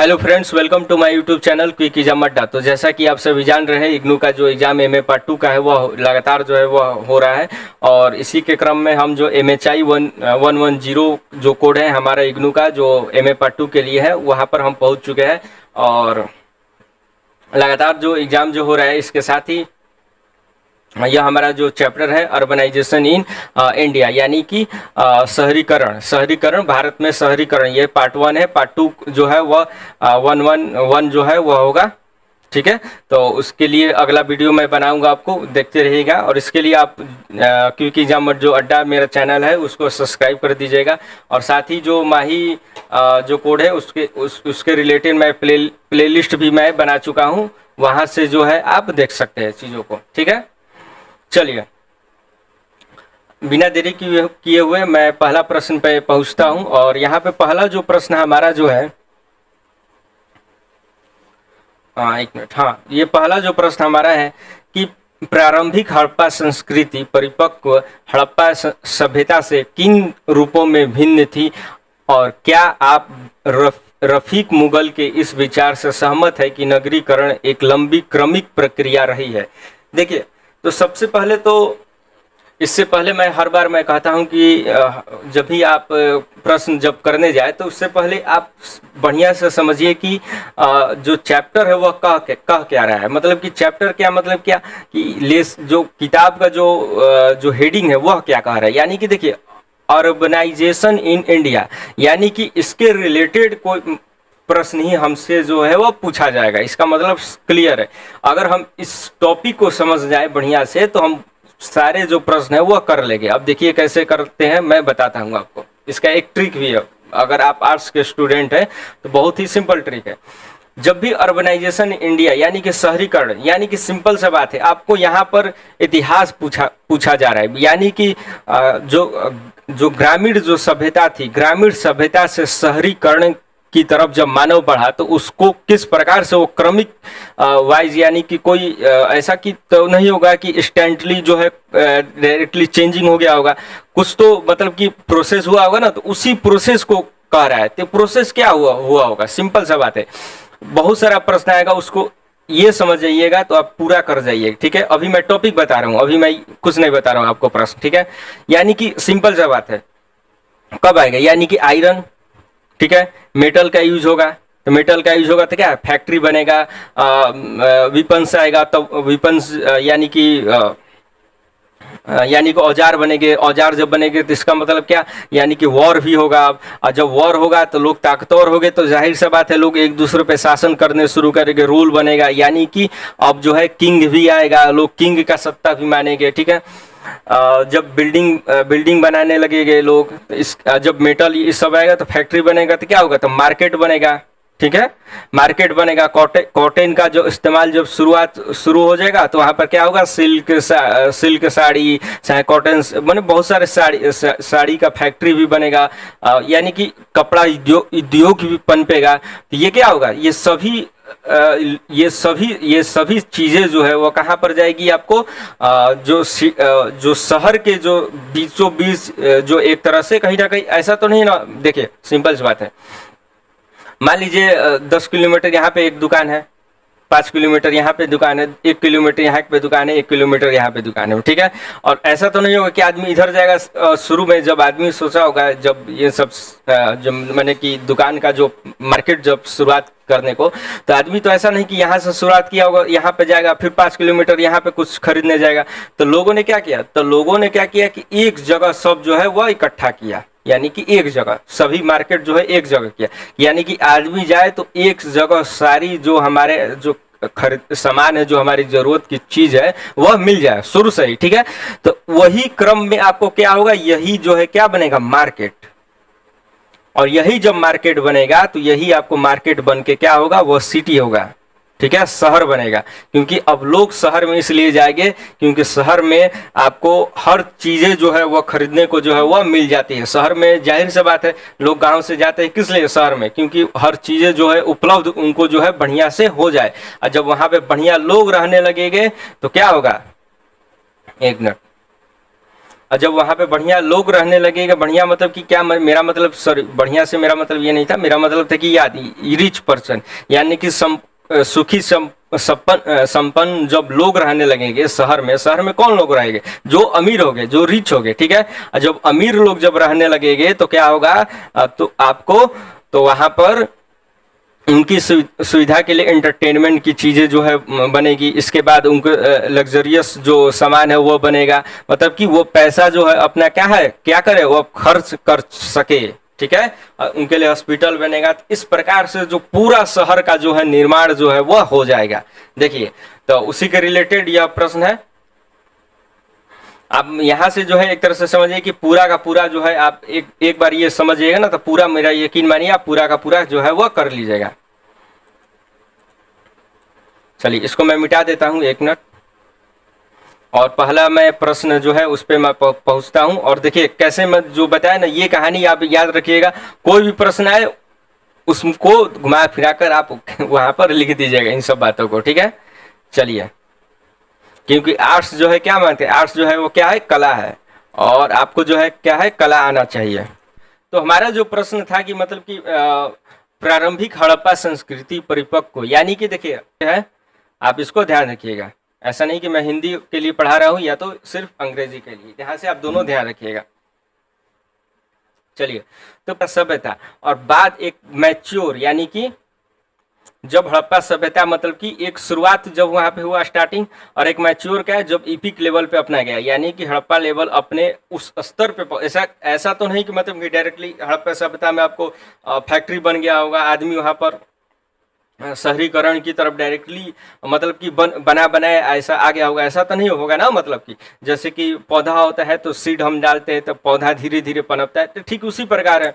Hello friends, welcome to my YouTube channel quick exam Adda. तो जैसा कि आप सभी जान रहे हैं, इग्नू का जो एग्जाम एमए पार्ट 2 का है वह लगातार जो है वह हो रहा है। और इसी के क्रम में हम जो MHI 110 जो कोड है हमारा इग्नू का जो एमए पार्ट 2 के लिए है, वहाँ पर हम पहुँच चुके हैं। और लगातार जो एग्ज़ाम जो हो रहा है, इसके साथ ही यह हमारा जो चैप्टर है अर्बनाइजेशन इन इंडिया, यानी कि शहरीकरण भारत में शहरीकरण, ये पार्ट 1 है। पार्ट 2 जो है वह 111 जो है वह होगा। ठीक है, तो उसके लिए अगला वीडियो मैं बनाऊंगा, आपको देखते रहिएगा। और इसके लिए आप क्विक एग्जाम जो अड्डा मेरा चैनल है उसको सब्सक्राइब कर दीजिएगा। और साथ ही जो माही जो कोड है उसके रिलेटेड मैं प्लेलिस्ट भी मैं बना चुका हूँ, वहाँ से जो है आप देख सकते हैं चीज़ों को। ठीक है, चलिए बिना देरी किए हुए मैं पहला प्रश्न पे पहुंचता हूं। और यहाँ पे पहला जो प्रश्न हमारा जो है, एक मिनट, हाँ, ये पहला जो प्रश्न हमारा है कि प्रारंभिक हड़प्पा संस्कृति परिपक्व हड़प्पा सभ्यता से किन रूपों में भिन्न थी, और क्या आप रफीक मुगल के इस विचार से सहमत है कि नगरीकरण एक लंबी क्रमिक प्रक्रिया रही है। देखिए, तो सबसे पहले तो इससे पहले मैं हर बार मैं कहता हूं कि जब भी आप प्रश्न जब करने जाए तो उससे पहले आप बढ़िया से समझिए कि जो चैप्टर है वह कह क्या रहा है। मतलब कि चैप्टर क्या, मतलब क्या कि जो किताब का जो हेडिंग है वह क्या कह रहा है। यानी कि देखिए, अर्बनाइजेशन इन इंडिया, यानी कि इसके रिलेटेड कोई प्रश्न ही हमसे जो है वो पूछा जाएगा। इसका मतलब क्लियर है। अगर हम इस टॉपिक को समझ जाए बढ़िया से तो हम सारे जो प्रश्न है वो कर लेंगे। अब देखिए कैसे करते हैं, मैं बताता हूँ आपको। इसका एक ट्रिक भी है, अगर आप आर्ट्स के स्टूडेंट हैं तो बहुत ही सिंपल ट्रिक है। जब भी अर्बनाइजेशन इंडिया यानी कि शहरीकरण, यानी कि सिंपल सा बात है, आपको यहाँ पर इतिहास पूछा जा रहा है। यानी कि जो ग्रामीण जो सभ्यता थी, ग्रामीण सभ्यता से शहरीकरण की तरफ जब मानव बढ़ा तो उसको किस प्रकार से वो क्रमिक वाइज, यानी कि कोई ऐसा कि तो नहीं होगा कि इंस्टेंटली जो है डायरेक्टली चेंजिंग हो गया होगा। कुछ तो मतलब कि प्रोसेस हुआ होगा ना, तो उसी प्रोसेस को कह रहा है। तो प्रोसेस क्या हुआ होगा, सिंपल सा बात है। बहुत सारा प्रश्न आएगा, उसको ये समझ जाइएगा तो आप पूरा कर जाइए। ठीक है, अभी मैं टॉपिक बता रहा हूँ, अभी मैं कुछ नहीं बता रहा हूँ आपको प्रश्न। ठीक है, यानी कि सिंपल सा बात है, कब आएगा, यानी कि आयरन, ठीक है, मेटल का यूज होगा। तो मेटल का यूज होगा तो क्या, फैक्ट्री बनेगा, विपन्स आएगा, तब विपन्स यानी कि औजार बनेंगे। औजार जब बनेंगे तो इसका मतलब क्या, यानी कि वॉर भी होगा। और जब वॉर होगा तो लोग ताकतवर हो गए, तो जाहिर सा बात है लोग एक दूसरे पे शासन करने शुरू करेंगे, रूल बनेगा। यानी कि अब जो है किंग भी आएगा, लोग किंग का सत्ता भी मानेंगे। ठीक है, जब बिल्डिंग बनाने लगेंगे लोग, जब मेटल ये सब आएगा तो फैक्ट्री बनेगा, तो क्या होगा, तो मार्केट बनेगा। ठीक है, मार्केट बनेगा। कॉटन का जो इस्तेमाल जब शुरू हो जाएगा तो वहाँ पर क्या होगा, सिल्क साड़ी, चाहे कॉटन, मैंने बहुत सारे साड़ी का फैक्ट्री भी बनेगा। यानी कि कपड़ा उद्योग भी पनपेगा। तो ये क्या होगा, ये सभी चीजें जो है वो कहाँ पर जाएगी आपको, जो शहर के जो बीचों बीच, जो एक तरह से कहीं ना कहीं, ऐसा तो नहीं ना। देखिए सिंपल सी बात है, मान लीजिए 10 किलोमीटर यहाँ पे एक दुकान है, 5 किलोमीटर यहाँ पे दुकान है, 1 किलोमीटर यहाँ पे दुकान है, 1 किलोमीटर यहाँ पे दुकान है। ठीक है, और ऐसा तो नहीं होगा कि आदमी इधर जाएगा। शुरू में जब आदमी सोचा होगा, जब ये सब जब मैंने कि दुकान का जो मार्केट जब शुरुआत करने को, तो आदमी तो ऐसा नहीं कि यहाँ से शुरुआत किया होगा, यहाँ पे जाएगा, फिर 5 किलोमीटर यहाँ पे कुछ खरीदने जाएगा। तो लोगों ने क्या किया, कि एक जगह सब जो है वह इकट्ठा किया। यानी कि एक जगह सभी मार्केट जो है एक जगह किया। यानी कि आदमी जाए तो एक जगह सारी जो हमारे जो खरीद सामान है, जो हमारी जरूरत की चीज है, वह मिल जाए शुरू से ही। ठीक है, तो वही क्रम में आपको क्या होगा, यही जो है क्या बनेगा, मार्केट। और यही जब मार्केट बनेगा तो यही आपको मार्केट बन के क्या होगा, वो सिटी होगा। ठीक है, शहर बनेगा। क्योंकि अब लोग शहर में इसलिए जाएंगे क्योंकि शहर में आपको हर चीजें जो है वह खरीदने को जो है वह मिल जाती है। शहर में जाहिर सी बात है लोग गांव से जाते हैं, किस लिए शहर में, क्योंकि हर चीजें जो है उपलब्ध उनको जो है बढ़िया से हो जाए। और जब वहां पे बढ़िया लोग रहने लगेंगे तो क्या होगा, एक मिनट, और जब वहाँ पे बढ़िया लोग रहने लगेगा, बढ़िया मतलब कि क्या, मेरा मतलब सॉरी, बढ़िया से मेरा मतलब ये नहीं था, मेरा मतलब था कि याद रिच पर्सन, यानी कि सुखी संपन्न जब लोग रहने लगेंगे शहर में कौन लोग रहेंगे, जो अमीर हो गए, जो रिच हो गए, ठीक है। और जब अमीर लोग जब रहने लगेंगे तो क्या होगा, तो आपको, तो वहां पर उनकी सुविधा के लिए एंटरटेनमेंट की चीज़ें जो है बनेगी, इसके बाद उनको लग्जरियस जो सामान है वो बनेगा, मतलब कि वो पैसा जो है अपना क्या है, क्या करे, वो खर्च कर सके, ठीक है। उनके लिए हॉस्पिटल बनेगा, तो इस प्रकार से जो पूरा शहर का जो है निर्माण जो है वह हो जाएगा। देखिए, तो उसी के रिलेटेड यह प्रश्न है। आप यहाँ से जो है एक तरह से समझिए कि पूरा का पूरा जो है, आप एक बार ये समझिएगा ना, तो पूरा, मेरा यकीन मानिए, आप पूरा का पूरा जो है वह कर लीजिएगा। चलिए, इसको मैं मिटा देता हूँ, एक मिनट। और पहला मैं प्रश्न जो है उस पर मैं पहुंचता हूँ। और देखिए कैसे मैं जो बताया ना, ये कहानी आप याद रखिएगा, कोई भी प्रश्न आए उसको घुमा फिरा कर आप वहां पर लिख दीजिएगा इन सब बातों को, ठीक है। चलिए, क्योंकि आर्ट्स जो है क्या मानते हैं, आर्ट्स जो है वो क्या है, कला है, और आपको जो है क्या है, कला आना चाहिए। तो हमारा जो प्रश्न था कि मतलब कि प्रारंभिक हड़प्पा संस्कृति परिपक्व, यानी कि देखिए है, आप इसको ध्यान रखिएगा, ऐसा नहीं कि मैं हिंदी के लिए पढ़ा रहा हूँ या तो सिर्फ अंग्रेजी के लिए, यहाँ से आप दोनों ध्यान रखिएगा। चलिए, तो सभ्यता और बाद एक मैच्योर, यानी कि जब हड़प्पा सभ्यता मतलब कि एक शुरुआत जब वहां पे हुआ स्टार्टिंग, और एक मैच्योर क्या है, जब इपिक लेवल पे अपना गया, यानी कि हड़प्पा लेवल अपने उस स्तर पे, ऐसा ऐसा तो नहीं कि मतलब कि डायरेक्टली हड़प्पा सभ्यता में आपको फैक्ट्री बन गया होगा, आदमी वहां पर शहरीकरण की तरफ डायरेक्टली मतलब कि बना बनाए ऐसा आ गया होगा, ऐसा तो नहीं होगा ना। मतलब कि जैसे कि पौधा होता है तो सीड हम डालते हैं तो पौधा धीरे धीरे पनपता है, तो ठीक उसी प्रकार है।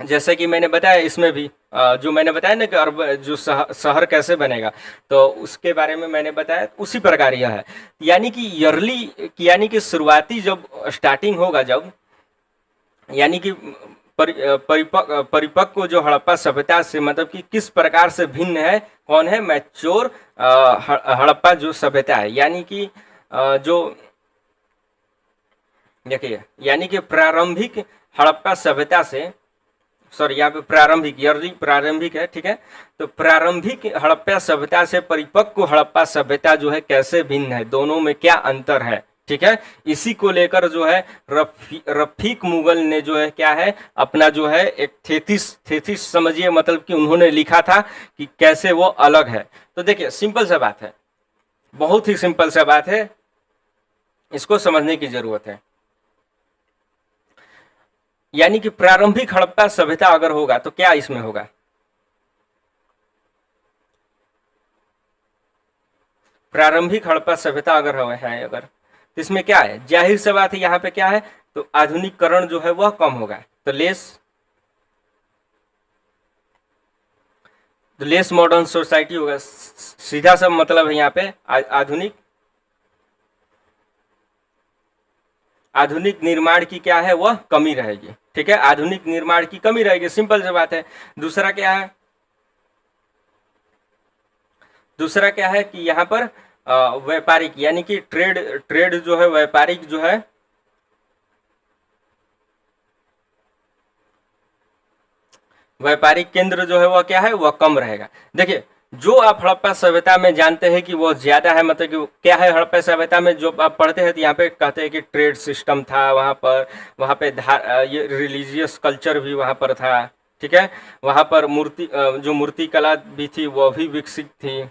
जैसे कि मैंने बताया इसमें भी जो मैंने बताया ना कि जो शहर कैसे बनेगा, तो उसके बारे में मैंने बताया, उसी प्रकार यह है। यानी कि यानी कि शुरुआती जब स्टार्टिंग होगा, जब यानी कि परिपक्व जो हड़प्पा सभ्यता से मतलब कि किस प्रकार से भिन्न है, कौन है, मैच्योर हड़प्पा जो सभ्यता है, यानी कि जो देखिए, यानी कि प्रारंभिक हड़प्पा सभ्यता से, सॉरी यहाँ पे प्रारंभिक है, ठीक है। तो प्रारंभिक हड़प्पा सभ्यता से परिपक्व हड़प्पा सभ्यता जो है कैसे भिन्न है, दोनों में क्या अंतर है, ठीक है। इसी को लेकर जो है रफीक मुगल ने जो है क्या है, अपना जो है एक थेसिस समझिए, मतलब कि उन्होंने लिखा था कि कैसे वो अलग है। तो देखिए सिंपल सा बात है, बहुत ही सिंपल सा बात है, इसको समझने की जरूरत है। यानी कि प्रारंभिक हड़प्पा सभ्यता अगर होगा तो क्या इसमें होगा, प्रारंभिक हड़प्पा सभ्यता अगर है, अगर तो इसमें क्या है, जाहिर सी बात है, यहाँ पे क्या है, तो आधुनिकीकरण जो है वह कम होगा, तो लेस मॉडर्न सोसाइटी होगा, सीधा सा मतलब है यहाँ पे आधुनिक निर्माण की क्या है, वह कमी रहेगी, ठीक है। आधुनिक निर्माण की कमी रहेगी, सिंपल सी बात है। दूसरा क्या है कि यहाँ पर व्यापारिक, यानी कि ट्रेड जो है, व्यापारिक जो है, व्यापारिक केंद्र जो है वह क्या है, वह कम रहेगा। देखिए, जो आप हड़प्पा सभ्यता में जानते हैं कि वो ज्यादा है, मतलब कि क्या है हड़प्पा सभ्यता में जो आप पढ़ते हैं, तो यहाँ पे कहते हैं कि ट्रेड सिस्टम था वहाँ पे ये रिलीजियस कल्चर भी वहाँ पर था, ठीक है। वहाँ पर जो मूर्ति कला भी थी वह भी विकसित थी,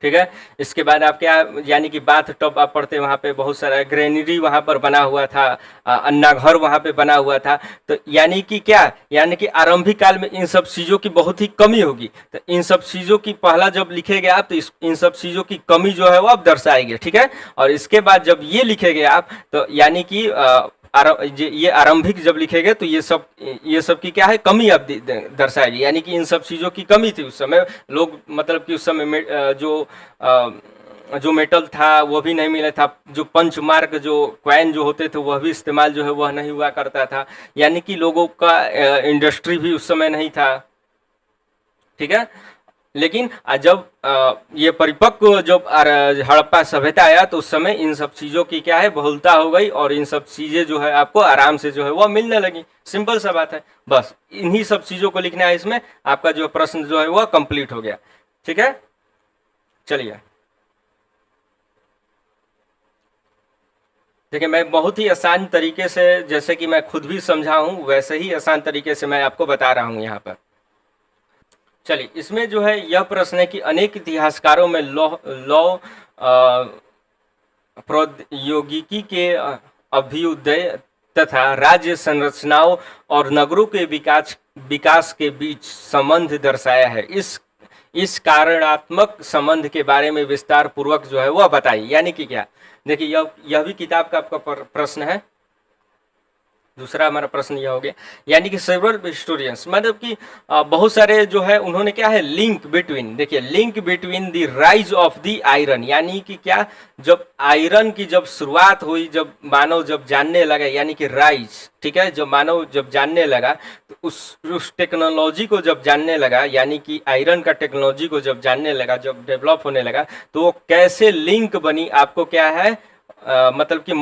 ठीक है। इसके बाद आप क्या, यानी कि बाथ टब आप पढ़ते, वहाँ पे बहुत सारा ग्रेनरी वहाँ पर बना हुआ था, अन्ना घर वहाँ पे बना हुआ था। तो यानी कि क्या, यानी कि आरंभिक काल में इन सब चीज़ों की बहुत ही कमी होगी, तो इन सब चीज़ों की पहला जब लिखेंगे आप, तो इन सब चीज़ों की कमी जो है वो आप दर्शाएंगे, ठीक है। और इसके बाद जब ये लिखेंगे आप, तो यानी कि ये आरंभिक जब लिखेंगे तो ये सब की क्या है, कमी आप दर्शाएगी, यानी कि इन सब चीज़ों की कमी थी उस समय। लोग मतलब कि उस समय में जो मेटल था वो भी नहीं मिला था, जो पंच मार्क जो क्वाइन जो होते थे वह भी इस्तेमाल जो है वह नहीं हुआ करता था, यानी कि लोगों का इंडस्ट्री भी उस समय नहीं था, ठीक है। लेकिन जब ये परिपक्व जब हड़प्पा सभ्यता आया तो उस समय इन सब चीज़ों की क्या है बहुलता हो गई और इन सब चीज़ें जो है आपको आराम से जो है वह मिलने लगी। सिंपल सा बात है, बस इन्हीं सब चीज़ों को लिखना है इसमें, आपका जो प्रश्न जो है वह कंप्लीट हो गया। ठीक है, चलिए। देखिए, मैं बहुत ही आसान तरीके से, जैसे कि मैं खुद भी समझा हूँ वैसे ही आसान तरीके से मैं आपको बता रहा हूँ यहाँ पर। चलिए, इसमें जो है यह प्रश्न है कि अनेक इतिहासकारों में लौ लौ प्रौद्योगिकी के अभ्युदय तथा राज्य संरचनाओं और नगरों के विकास विकास के बीच संबंध दर्शाया है। इस कारणात्मक संबंध के बारे में विस्तार पूर्वक जो है वह बताइए। यानी कि क्या, देखिए यह भी किताब का आपका प्रश्न है। दूसरा हमारा प्रश्न यह हो गया, यानी कि सेवरल हिस्टोरियंस, मतलब कि बहुत सारे जो है उन्होंने क्या है लिंक बिटवीन, देखिए link between the rise of the iron, यानी कि क्या, जब आयरन की जब शुरुआत हुई, जब मानव जब जानने लगा, यानी कि राइज, ठीक है, जब मानव जब जानने लगा तो उस टेक्नोलॉजी को जब जानने लगा, यानी कि आयरन का टेक्नोलॉजी को जब जानने लगा, जब डेवलप होने लगा, तो वो कैसे लिंक बनी, आपको क्या है मतलब कि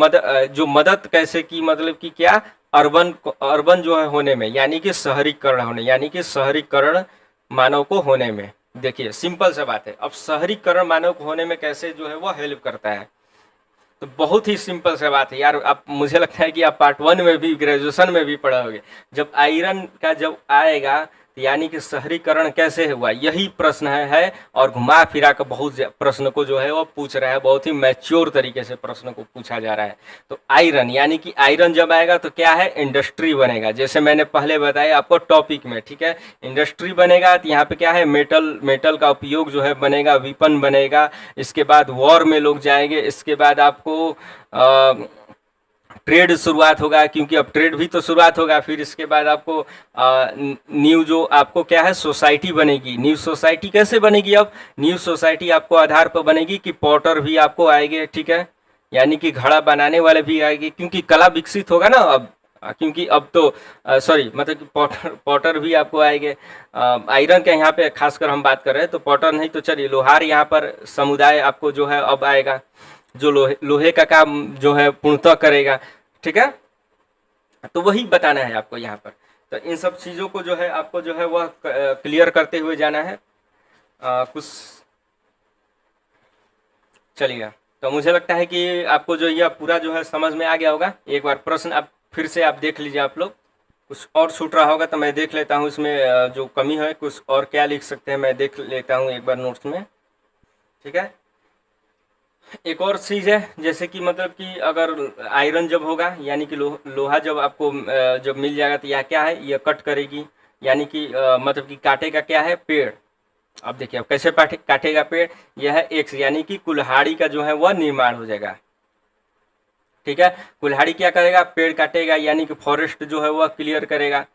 जो मदद कैसे की, मतलब कि क्या, अर्बन अर्बन जो है होने में, यानी कि शहरीकरण होने, यानी कि शहरीकरण मानव को होने में। देखिए सिंपल सा बात है, अब शहरीकरण मानव को होने में कैसे जो है वो हेल्प करता है, तो बहुत ही सिंपल सा बात है यार। आप, मुझे लगता है कि आप पार्ट 1 में भी, ग्रेजुएशन में भी पढ़ा होगे, जब आयरन का जब आएगा तो यानी कि शहरीकरण कैसे हुआ, यही प्रश्न है और घुमा फिरा कर बहुत प्रश्न को जो है वो पूछ रहा है, बहुत ही मैच्योर तरीके से प्रश्न को पूछा जा रहा है। तो आयरन, यानी कि आयरन जब आएगा तो क्या है, इंडस्ट्री बनेगा, जैसे मैंने पहले बताया आपको टॉपिक में, ठीक है, इंडस्ट्री बनेगा तो यहाँ पे क्या है, मेटल का उपयोग जो है बनेगा, विपन बनेगा, इसके बाद वॉर में लोग जाएंगे, इसके बाद आपको ट्रेड शुरुआत होगा, क्योंकि अब ट्रेड भी तो शुरुआत होगा, फिर इसके बाद आपको न्यू जो आपको क्या है सोसाइटी बनेगी। न्यू सोसाइटी कैसे बनेगी, अब न्यू सोसाइटी आपको आधार पर बनेगी कि पॉटर भी आपको आएंगे, ठीक है, यानी कि घड़ा बनाने वाले भी आएंगे, क्योंकि कला विकसित होगा ना अब, क्योंकि अब तो सॉरी, मतलब कि पॉटर पॉटर भी आपको आएंगे। आयरन के यहाँ पे खासकर हम बात कर रहे हैं, तो पॉटर नहीं तो चलिए लोहार यहाँ पर समुदाय आपको जो है अब आएगा, जो लोहे का काम जो है पूर्णतः करेगा, ठीक है। तो वही बताना है आपको यहाँ पर, तो इन सब चीज़ों को जो है आपको जो है वह क्लियर करते हुए जाना है। कुछ चलिएगा, तो मुझे लगता है कि आपको जो यह पूरा जो है समझ में आ गया होगा। एक बार प्रश्न आप फिर से आप देख लीजिए, आप लोग कुछ और छूट रहा होगा तो मैं देख लेता हूँ इसमें जो कमी है, कुछ और क्या लिख सकते हैं मैं देख लेता हूँ एक बार नोट्स में, ठीक है। एक और चीज़ है, जैसे कि मतलब कि अगर आयरन जब होगा, यानी कि लोहा जब आपको जब मिल जाएगा तो यह क्या है, यह कट करेगी, यानी कि मतलब कि काटेगा क्या है, पेड़। अब देखिए अब कैसे काटेगा पेड़, यह है एक्स, यानी कि कुल्हाड़ी का जो है वह निर्माण हो जाएगा, ठीक है। कुल्हाड़ी क्या करेगा, पेड़ काटेगा, यानी कि फॉरेस्ट जो है वह क्लियर करेगा,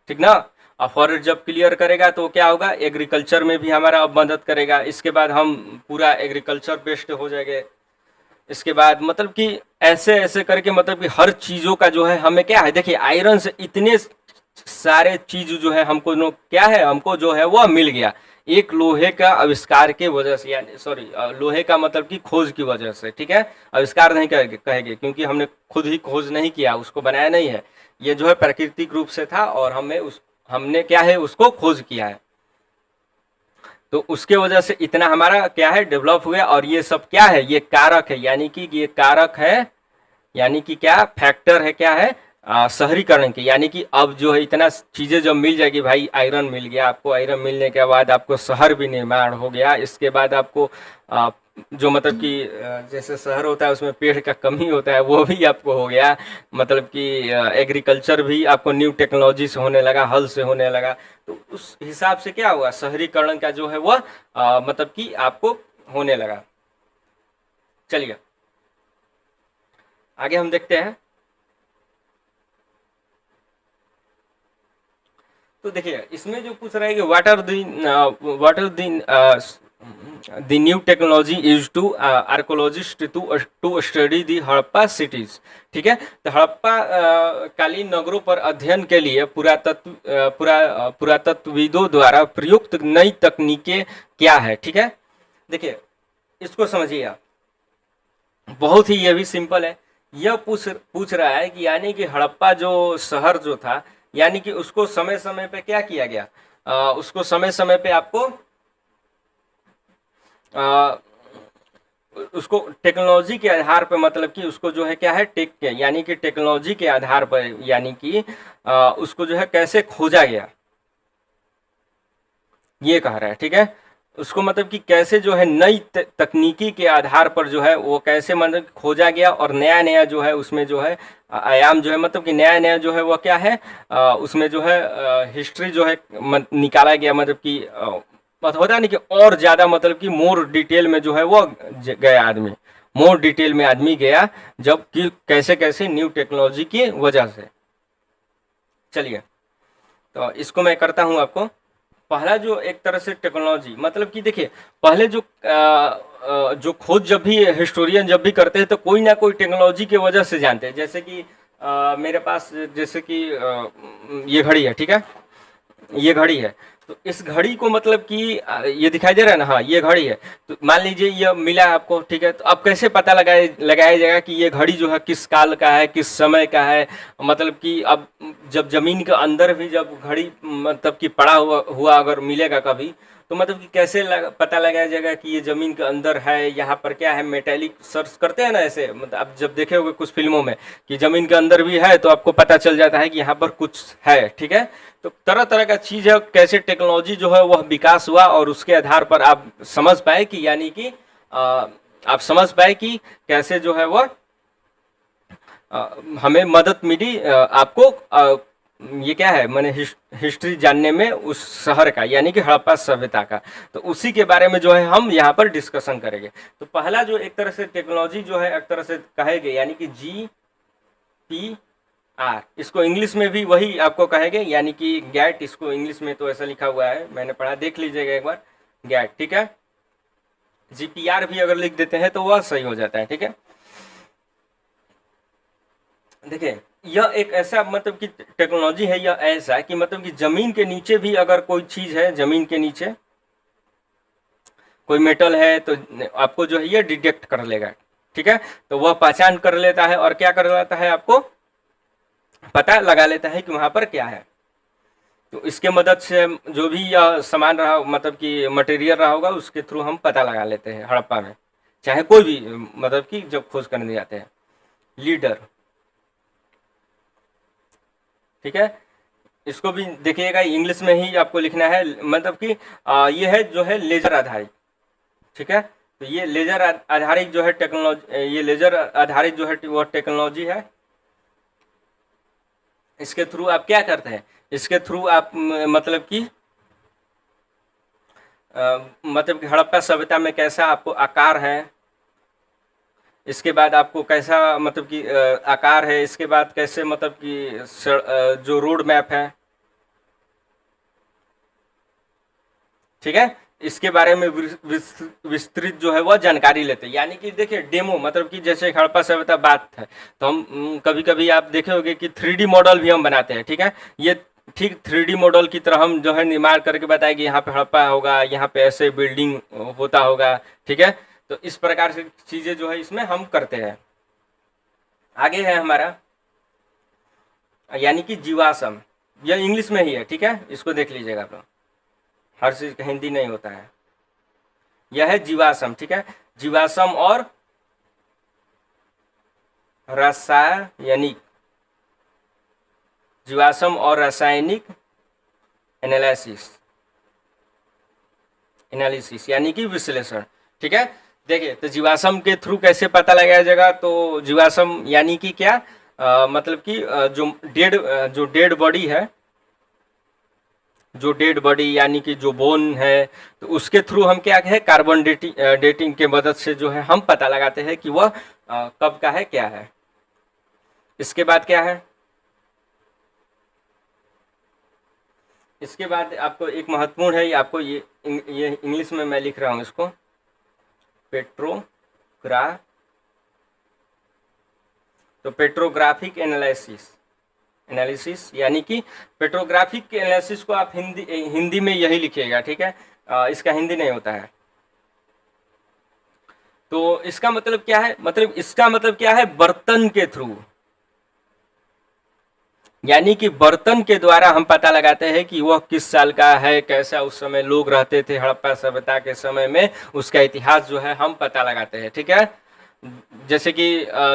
ठीक ना। और फॉरेस्ट जब क्लियर करेगा तो क्या होगा, एग्रीकल्चर में भी हमारा अब मदद करेगा, इसके बाद हम पूरा एग्रीकल्चर बेस्ड हो जाएंगे। इसके बाद मतलब कि ऐसे ऐसे करके, मतलब कि हर चीज़ों का जो है हमें क्या है, देखिए आयरन से इतने सारे चीज जो है हमको क्या है, हमको जो है वह मिल गया एक लोहे का आविष्कार के वजह से, यानी सॉरी लोहे का मतलब कि खोज की वजह से, ठीक है। आविष्कार नहीं कहेंगे क्योंकि हमने खुद ही खोज नहीं किया, उसको बनाया नहीं है, ये जो है प्राकृतिक रूप से था और हमने क्या है उसको खोज किया है, तो उसके वजह से इतना हमारा क्या है डेवलप हुआ। और ये सब क्या है, ये कारक है, यानी कि ये कारक है, यानी कि क्या फैक्टर है, क्या है शहरीकरण की, यानी कि अब जो है इतना चीज़ें जब मिल जाएगी भाई, आयरन मिल गया आपको, आयरन मिलने के बाद आपको शहर भी निर्माण हो गया, इसके बाद आपको जो मतलब कि जैसे शहर होता है उसमें पेड़ का कमी होता है वो भी आपको हो गया, मतलब कि एग्रीकल्चर भी आपको न्यू टेक्नोलॉजी से होने लगा, हल से होने लगा, तो उस हिसाब से क्या हुआ, शहरीकरण का जो है वह मतलब कि आपको होने लगा। चलिए आगे हम देखते हैं। तो देखिए इसमें जो पूछ रहा है कि what are the The new technology used to archaeologists to study the Harappa cities। ठीक है, तो हड़प्पा कालीन नगरों पर अध्ययन के लिए पुरातत्वविदों द्वारा प्रयुक्त नई तकनीकें क्या है। ठीक है, देखिए इसको समझिए आप, बहुत ही ये भी सिंपल है। यह पूछ रहा है कि यानी कि हड़प्पा जो शहर जो था, यानी कि उसको समय समय पे क्या किया गया, उसको समय समय पे आपको आ, उसको टेक्नोलॉजी के आधार पर, मतलब कि उसको जो है क्या है यानी कि टेक्नोलॉजी के आधार पर, यानी कि उसको जो है कैसे खोजा गया, ये कह रहा है। ठीक है, उसको मतलब कि कैसे जो है नई तकनीकी के आधार पर जो है वो कैसे मतलब खोजा गया, और नया नया जो है उसमें जो है आयाम जो है, मतलब कि नया नया जो है वो क्या है, उसमें जो है हिस्ट्री जो है निकाला गया, मतलब कि होता नहीं कि और ज़्यादा मतलब कि मोर डिटेल में जो है वो गया आदमी, मोर डिटेल में आदमी गया, जब कि कैसे कैसे न्यू टेक्नोलॉजी की वजह से। चलिए, तो इसको मैं करता हूँ आपको। पहला जो एक तरह से टेक्नोलॉजी, मतलब कि देखिए पहले जो खोज जब भी हिस्टोरियन जब भी करते हैं तो कोई ना कोई टेक्नोलॉजी के वजह से जानते हैं। जैसे कि मेरे पास जैसे कि ये घड़ी है। ठीक है, ये घड़ी है, तो इस घड़ी को मतलब कि ये दिखाई दे रहा है ना, हाँ ये घड़ी है। तो मान लीजिए ये मिला आपको, ठीक है, तो अब कैसे पता लगाया जाएगा कि ये घड़ी जो है किस काल का है, किस समय का है। मतलब कि अब जब जमीन के अंदर भी जब घड़ी मतलब कि पड़ा हुआ अगर मिलेगा कभी, तो मतलब कि कैसे पता लगाया जाएगा कि ये जमीन के अंदर है, यहाँ पर क्या है, मेटेलिक सर्च करते हैं ना ऐसे, मतलब आप जब देखे होंगे कुछ फिल्मों में कि जमीन के अंदर भी है तो आपको पता चल जाता है कि यहाँ पर कुछ है। ठीक है, तो तरह तरह का चीज है, कैसे टेक्नोलॉजी जो है वह विकास हुआ, और उसके आधार पर आप समझ पाए कि यानी कि आप समझ पाए कि कैसे जो है वह हमें मदद मिली आपको ये क्या है, मैंने हिस्ट्री जानने में उस शहर का, यानी कि हड़प्पा सभ्यता का। तो उसी के बारे में जो है हम यहाँ पर डिस्कशन करेंगे। तो पहला जो एक तरह से टेक्नोलॉजी जो है एक तरह से कहेंगे, यानी कि GPR, इसको इंग्लिश में भी वही आपको कहेंगे, यानी कि गैट। इसको इंग्लिश में तो ऐसा लिखा हुआ है, मैंने पढ़ा, देख लीजिएगा एक बार, गैट। ठीक है, GPR भी अगर लिख देते हैं तो वह सही हो जाता है। ठीक है, देखिए यह एक ऐसा मतलब कि टेक्नोलॉजी है, यह ऐसा कि मतलब कि जमीन के नीचे भी अगर कोई चीज है, जमीन के नीचे कोई मेटल है, तो आपको जो है ये डिटेक्ट कर लेगा। ठीक है, तो वह पहचान कर लेता है, और क्या कर लेता है, आपको पता लगा लेता है कि वहां पर क्या है। तो इसके मदद से जो भी यह सामान रहा, मतलब कि मटेरियल रहा होगा, उसके थ्रू हम पता लगा लेते हैं हड़प्पा में, चाहे कोई भी, मतलब कि जब खोज करने जाते हैं। लीडर, ठीक है, इसको भी देखिएगा इंग्लिश में ही आपको लिखना है, मतलब कि ये है जो है लेजर आधारित। ठीक है, तो ये लेजर आधारित जो है टेक्नोलॉजी, ये लेजर आधारित जो है वो टेक्नोलॉजी है। इसके थ्रू आप क्या करते हैं, इसके थ्रू आप मतलब कि मतलब कि हड़प्पा सभ्यता में कैसा आपको आकार है, इसके बाद आपको कैसा मतलब कि आकार है, इसके बाद कैसे मतलब कि जो रोड मैप है, ठीक है, इसके बारे में विस्तृत जो है वह जानकारी लेते हैं। यानी कि देखिए डेमो, मतलब कि जैसे हड़प्पा सभ्यता बात है, तो हम कभी कभी आप देखे होंगे कि 3D मॉडल भी हम बनाते हैं। ठीक है, ये ठीक 3D मॉडल की तरह हम जो है निर्माण करके बताए कि यहाँ पे हड़प्पा होगा, यहाँ पे ऐसे बिल्डिंग होता होगा। ठीक है, तो इस प्रकार से चीजें जो है इसमें हम करते हैं। आगे है हमारा, यानी कि जीवाश्म, यह इंग्लिश में ही है। ठीक है, इसको देख लीजिएगा आप लोग, हर चीज का हिंदी नहीं होता है। यह है जीवाश्म। ठीक है, जीवाश्म और रासायनिक, जीवाश्म और रासायनिक एनालिसिस, यानी कि विश्लेषण। ठीक है, देखिए तो जीवाश्म के थ्रू कैसे पता लगाया जाएगा, तो जीवाश्म यानी कि क्या, मतलब कि जो डेड बॉडी है, जो डेड बॉडी यानी कि जो बोन है, तो उसके थ्रू हम क्या है, कार्बन डेटिंग के मदद से जो है हम पता लगाते हैं कि वह कब का है, क्या है। इसके बाद क्या है, इसके बाद आपको एक महत्वपूर्ण है, ये आपको ये इंग्लिश में मैं लिख रहा हूँ इसको, पेट्रोग्रा तो पेट्रोग्राफिक एनालिसिस यानी कि पेट्रोग्राफिक के एनालिसिस को आप हिंदी में यही लिखिएगा, ठीक है। इसका हिंदी नहीं होता है। तो इसका मतलब क्या है, मतलब इसका मतलब क्या है, बर्तन के थ्रू, यानी कि बर्तन के द्वारा हम पता लगाते हैं कि वह किस साल का है, कैसा उस समय लोग रहते थे, हड़प्पा सभ्यता के समय में उसका इतिहास जो है हम पता लगाते हैं, ठीक है। जैसे कि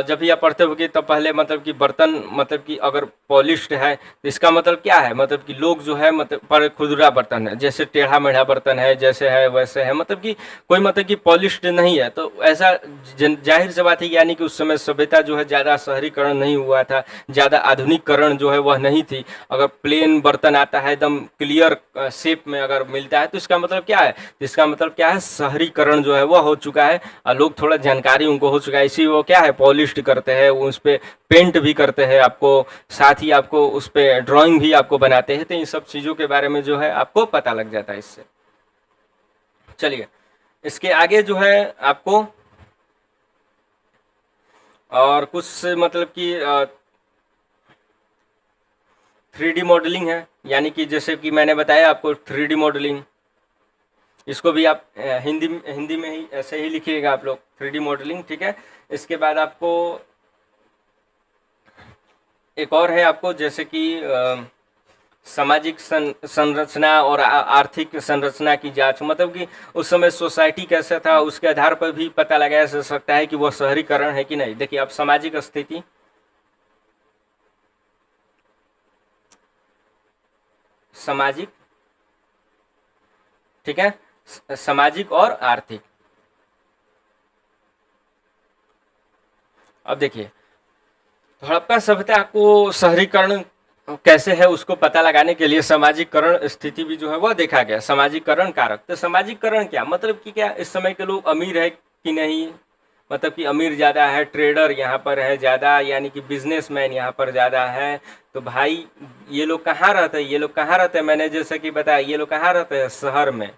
जब भी आप पढ़ते होगे तो पहले मतलब कि बर्तन मतलब कि अगर पॉलिश्ड है तो इसका मतलब क्या है, मतलब कि लोग जो है मतलब पर खुदरा बर्तन है, जैसे टेढ़ा मेढ़ा बर्तन है, जैसे है वैसे है, मतलब कि कोई मतलब कि पॉलिश्ड नहीं है। तो ऐसा जाहिर सी बात है, यानी कि उस समय सभ्यता जो है ज़्यादा शहरीकरण नहीं हुआ था, ज़्यादा आधुनिकरण जो है वह नहीं थी। अगर प्लेन बर्तन आता है एकदम क्लियर शेप में अगर मिलता है तो इसका मतलब क्या है, इसका मतलब क्या है, शहरीकरण जो है वह हो चुका है और लोग थोड़ा जानकारी उनको हो चुका है, इसी वो क्या है पॉलिश्ड करते हैं, उस पर पेंट भी करते हैं आपको, साथ ही आपको उस पर ड्राइंग भी आपको बनाते हैं। तो इन सब चीज़ों के बारे में जो है आपको पता लग जाता है इससे। चलिए इसके आगे जो है आपको और कुछ मतलब कि 3D मॉडलिंग है, यानी कि जैसे कि मैंने बताया आपको 3D मॉडलिंग, इसको भी आप हिंदी में ही ऐसे ही लिखिएगा आप लोग, 3D मॉडलिंग, ठीक है। इसके बाद आपको एक और है आपको, जैसे कि सामाजिक संरचना और आर्थिक संरचना की जांच, मतलब कि उस समय सोसाइटी कैसा था उसके आधार पर भी पता लगाया जा सकता है कि वह शहरीकरण है कि नहीं। देखिए आप सामाजिक स्थिति, सामाजिक, ठीक है, सामाजिक और आर्थिक। अब देखिए हड़प्पा सभ्यता को शहरीकरण कैसे है उसको पता लगाने के लिए सामाजिकरण स्थिति भी जो है वह देखा गया, सामाजिकरण कारक। तो सामाजिकरण क्या मतलब कि क्या इस समय के लोग अमीर है कि नहीं, मतलब कि अमीर ज़्यादा है, ट्रेडर यहाँ पर है ज़्यादा, यानी कि बिजनेसमैन यहाँ पर ज़्यादा है। तो भाई ये लोग कहाँ रहते हैं, ये लोग कहाँ रहते हैं, मैंने जैसे कि बताया ये लोग कहाँ रहते हैं, शहर में,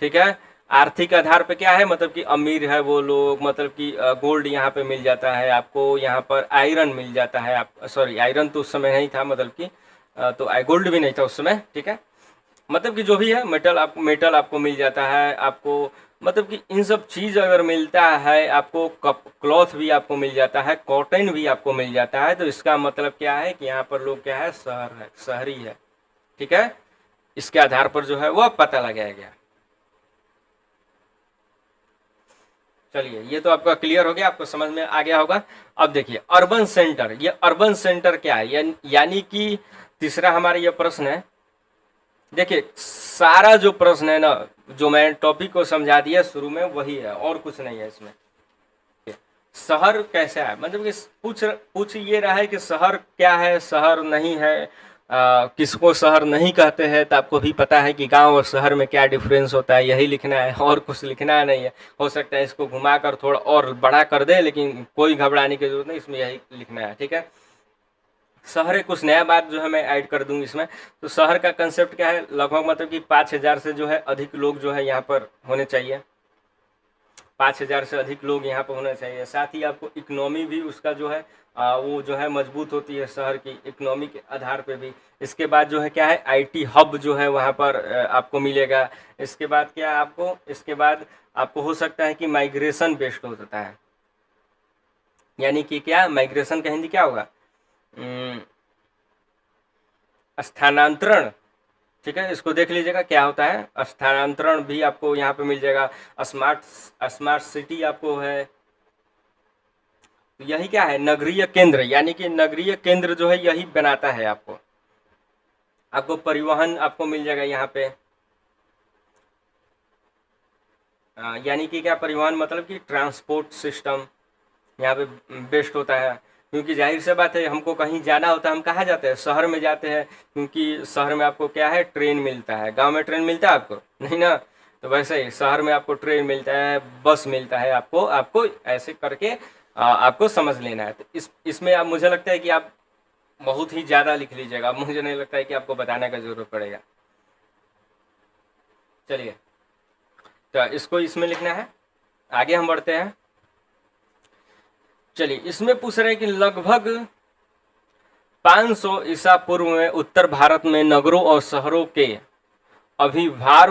ठीक है। आर्थिक आधार पे क्या है, मतलब कि अमीर है वो लोग, मतलब कि गोल्ड यहाँ पे मिल जाता है आपको, यहाँ पर आयरन मिल जाता है, आप सॉरी आयरन तो उस समय नहीं था, मतलब कि तो गोल्ड भी नहीं था उस समय, ठीक है। मतलब कि जो भी है मेटल आपको मिल जाता है आपको, मतलब कि इन सब चीज़ अगर मिलता है आपको, कप क्लॉथ भी आपको मिल जाता है, कॉटन भी आपको मिल जाता है, तो इसका मतलब क्या है कि यहाँ पर लोग क्या है, शहरी है, ठीक है। इसके आधार पर जो है वह पता लगाया गया। चलिए ये तो आपका क्लियर हो गया, आपको समझ में आ गया होगा। अब देखिए अर्बन सेंटर, ये अर्बन सेंटर क्या है, यानी कि तीसरा हमारा ये प्रश्न है। देखिए सारा जो प्रश्न है ना, जो मैं टॉपिक को समझा दिया शुरू में वही है और कुछ नहीं है इसमें। शहर कैसा है, मतलब कि पूछ ये रहा है कि शहर क्या है, शहर नहीं है, किसको शहर नहीं कहते हैं, तो आपको भी पता है कि गांव और शहर में क्या डिफरेंस होता है, यही लिखना है और कुछ लिखना नहीं है। हो सकता है इसको घुमाकर थोड़ा और बड़ा कर दे, लेकिन कोई घबराने की जरूरत नहीं, इसमें यही लिखना है, ठीक है। शहर है, कुछ नया बात जो है मैं ऐड कर दूंगी इसमें। तो शहर का कंसेप्ट क्या है, लगभग मतलब कि 5,000 से जो है अधिक लोग जो है यहाँ पर होने चाहिए, 5,000 से अधिक लोग यहाँ पर होना चाहिए। साथ ही आपको इकोनॉमी भी उसका जो है वो जो है मजबूत होती है शहर की इकोनॉमी के आधार पे भी। इसके बाद जो है क्या है, आईटी हब जो है वहाँ पर आपको मिलेगा। इसके बाद क्या आपको, इसके बाद आपको हो सकता है कि माइग्रेशन बेस्ड हो जाता है, यानी कि क्या माइग्रेशन का हिंदी क्या होगा, स्थानांतरण, ठीक है। इसको देख लीजिएगा क्या होता है, स्थानांतरण भी आपको यहाँ पे मिल जाएगा। स्मार्ट स्मार्ट सिटी आपको है, तो यही क्या है, नगरीय केंद्र, यानी कि नगरीय केंद्र जो है यही बनाता है आपको। आपको परिवहन आपको मिल जाएगा यहाँ पे, यानी कि क्या परिवहन मतलब कि ट्रांसपोर्ट सिस्टम यहाँ पे बेस्ट होता है। क्योंकि जाहिर सी बात है हमको कहीं जाना होता है, हम कहाँ जाते हैं, शहर में जाते हैं, क्योंकि शहर में आपको क्या है, ट्रेन मिलता है। गांव में ट्रेन मिलता है आपको नहीं ना, तो वैसे ही शहर में आपको ट्रेन मिलता है, बस मिलता है आपको, आपको ऐसे करके आपको समझ लेना है। तो इसमें आप, मुझे लगता है कि आप बहुत ही ज़्यादा लिख लीजिएगा, मुझे नहीं लगता है कि आपको बताने का जरूरत पड़ेगा। चलिए, तो इसको इसमें लिखना है। आगे हम बढ़ते हैं। चलिए, इसमें पूछ रहे हैं कि लगभग 500 ईसा पूर्व में उत्तर भारत में नगरों और शहरों के अभिभार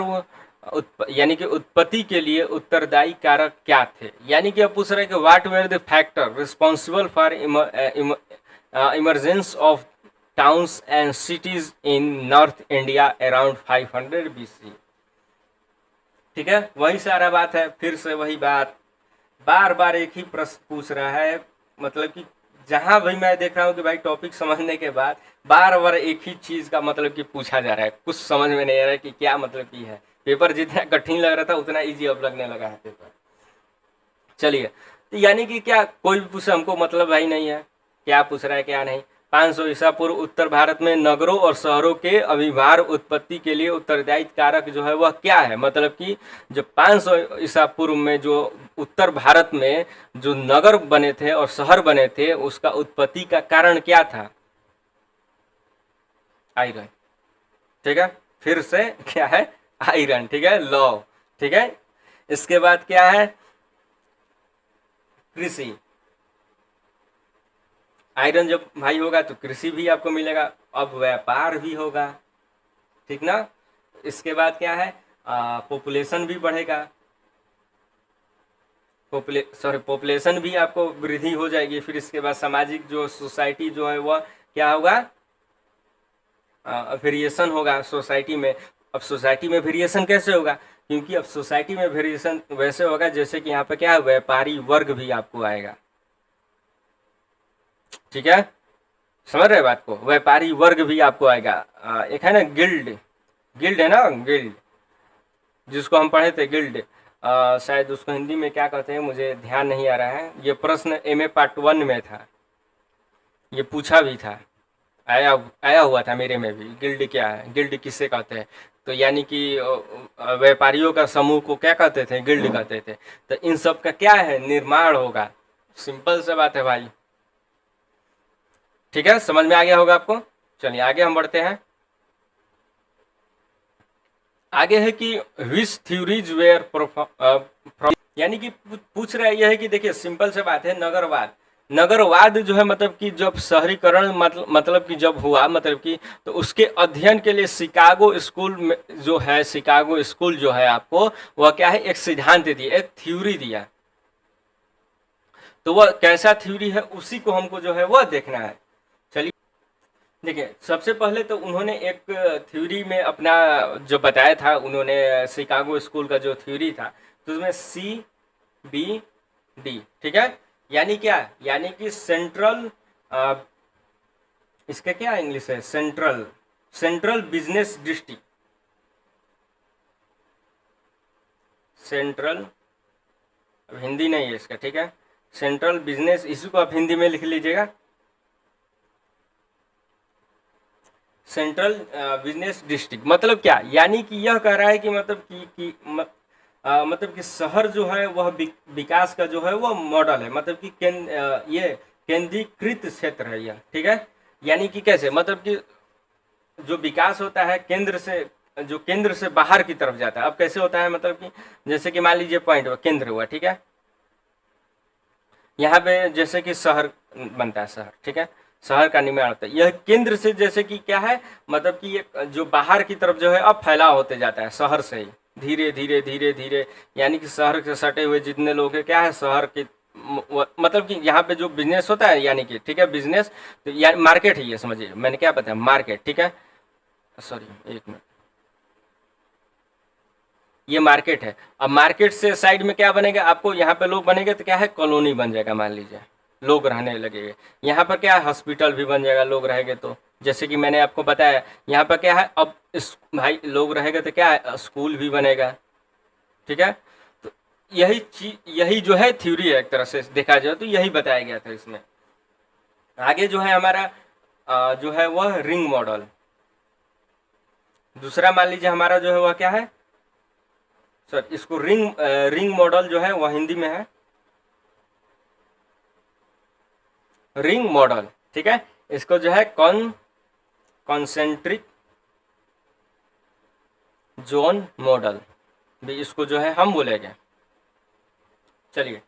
यानी कि उत्पत्ति के लिए उत्तरदायी कारक क्या थे। यानी कि अब पूछ रहे हैं कि what were the factor responsible for emergence of towns and cities in north India around 500 BC। ठीक है, वही सारा बात है, फिर से वही बात, बार बार एक ही प्रश्न पूछ रहा है। मतलब कि जहां भी मैं देख रहा हूँ कि भाई टॉपिक समझने के बाद बार बार एक ही चीज का मतलब कि पूछा जा रहा है, कुछ समझ में नहीं आ रहा है कि क्या मतलब की है। पेपर जितना कठिन लग रहा था उतना इजी अब लगने लगा है पेपर। चलिए, तो यानी कि क्या कोई भी पूछे हमको मतलब भाई नहीं है क्या पूछ रहा है क्या नहीं। 500 ईसा पूर्व उत्तर भारत में नगरों और शहरों के अभिभार उत्पत्ति के लिए उत्तरदायी कारक जो है वह क्या है। मतलब कि जो 500 ईसा पूर्व में जो उत्तर भारत में जो नगर बने थे और शहर बने थे उसका उत्पत्ति का कारण क्या था। आयरन। ठीक है, फिर से क्या है, आयरन। ठीक है, लौ। ठीक है, इसके बाद क्या है, कृषि। आयरन जब भाई होगा तो कृषि भी आपको मिलेगा, अब व्यापार भी होगा। ठीक ना। इसके बाद क्या है, पॉपुलेशन भी बढ़ेगा, पॉपुलेशन भी आपको वृद्धि हो जाएगी। फिर इसके बाद सामाजिक जो सोसाइटी जो है वह क्या होगा, वेरिएशन होगा सोसाइटी में। अब सोसाइटी में वेरिएशन कैसे होगा, क्योंकि अब सोसाइटी में वेरिएशन वैसे होगा जैसे कि यहाँ पे क्या है, व्यापारी वर्ग भी आपको आएगा। ठीक है, समझ रहे बात को, व्यापारी वर्ग भी आपको आएगा। एक है ना गिल्ड, गिल्ड है ना, गिल्ड जिसको हम पढ़े थे, गिल्ड। शायद उसको हिंदी में क्या कहते हैं मुझे ध्यान नहीं आ रहा है। ये प्रश्न MA पार्ट 1 में था, ये पूछा भी था, आया आया हुआ था मेरे में भी। गिल्ड क्या है, गिल्ड किसे कहते हैं, तो यानी कि व्यापारियों का समूह को क्या कहते थे, गिल्ड कहते थे। तो इन सब का क्या है, निर्माण होगा। सिंपल सा बात है भाई। ठीक है, समझ में आ गया होगा आपको। चलिए आगे हम बढ़ते हैं। आगे है कि विच थ्योरीज वेयर यानी कि पूछ रहा है यह है कि देखिए सिंपल से बात है, नगरवाद। नगरवाद जो है मतलब कि जब शहरीकरण मतलब कि जब हुआ, मतलब कि तो उसके अध्ययन के लिए शिकागो स्कूल में जो है, शिकागो स्कूल जो है आपको वह क्या है, एक सिद्धांत दिया, एक थ्योरी दिया। तो वह कैसा थ्योरी है उसी को हमको जो है वह देखना है। चलिए देखिए, सबसे पहले तो उन्होंने एक थ्योरी में अपना जो बताया था, उन्होंने शिकागो स्कूल का जो थ्योरी था तो उसमें CBD। ठीक है, यानी क्या, यानी कि सेंट्रल, इसका क्या इंग्लिश है, central, central business district, central, अब हिंदी नहीं है इसका। ठीक है, सेंट्रल बिजनेस, इसी को आप हिंदी में लिख लीजिएगा, सेंट्रल बिजनेस डिस्ट्रिक्ट। मतलब क्या, यानी कि यह कह रहा है कि मतलब मतलब कि शहर जो है वह विकास का जो है वह मॉडल है। मतलब कि ये केंद्रीकृत क्षेत्र है यह। ठीक है, यानी कि कैसे, मतलब कि जो विकास होता है केंद्र से, जो केंद्र से बाहर की तरफ जाता है। अब कैसे होता है, मतलब कि जैसे कि मान लीजिए पॉइंट हुआ, केंद्र हुआ। ठीक है, यहाँ पे जैसे कि शहर बनता है, शहर। ठीक है, शहर का निर्माण होता है, यह केंद्र से जैसे कि क्या है, मतलब कि ये जो बाहर की तरफ जो है अब फैलाव होते जाता है शहर से ही, धीरे धीरे धीरे धीरे। यानी कि शहर के सटे हुए जितने लोग हैं क्या है, शहर के मतलब कि यहाँ पे जो बिजनेस होता है, यानी कि ठीक है बिजनेस, तो यानी मार्केट है ये, समझिए मैंने क्या बताया, मार्केट। ठीक है, सॉरी एक मिनट, ये मार्केट है। अब मार्केट से साइड में क्या बनेगा आपको, यहाँ पे लोग बनेंगे तो क्या है, कॉलोनी बन जाएगा, मान लीजिए लोग रहने लगेंगे। यहाँ पर क्या है, हॉस्पिटल भी बन जाएगा लोग रहेंगे तो। जैसे कि मैंने आपको बताया, यहाँ पर क्या है, अब इस भाई लोग रहेंगे तो क्या है, स्कूल भी बनेगा। ठीक है, तो यही चीज, यही जो है थ्योरी है, एक तरह से देखा जाए तो यही बताया गया था इसमें। आगे जो है हमारा जो है वह रिंग मॉडल। दूसरा मान लीजिए हमारा जो है वह क्या है, सर इसको रिंग मॉडल जो है वह हिंदी में है रिंग मॉडल। ठीक है, इसको जो है कॉन्सेंट्रिक जोन मॉडल भी इसको जो है हम बोलेंगे। चलिए,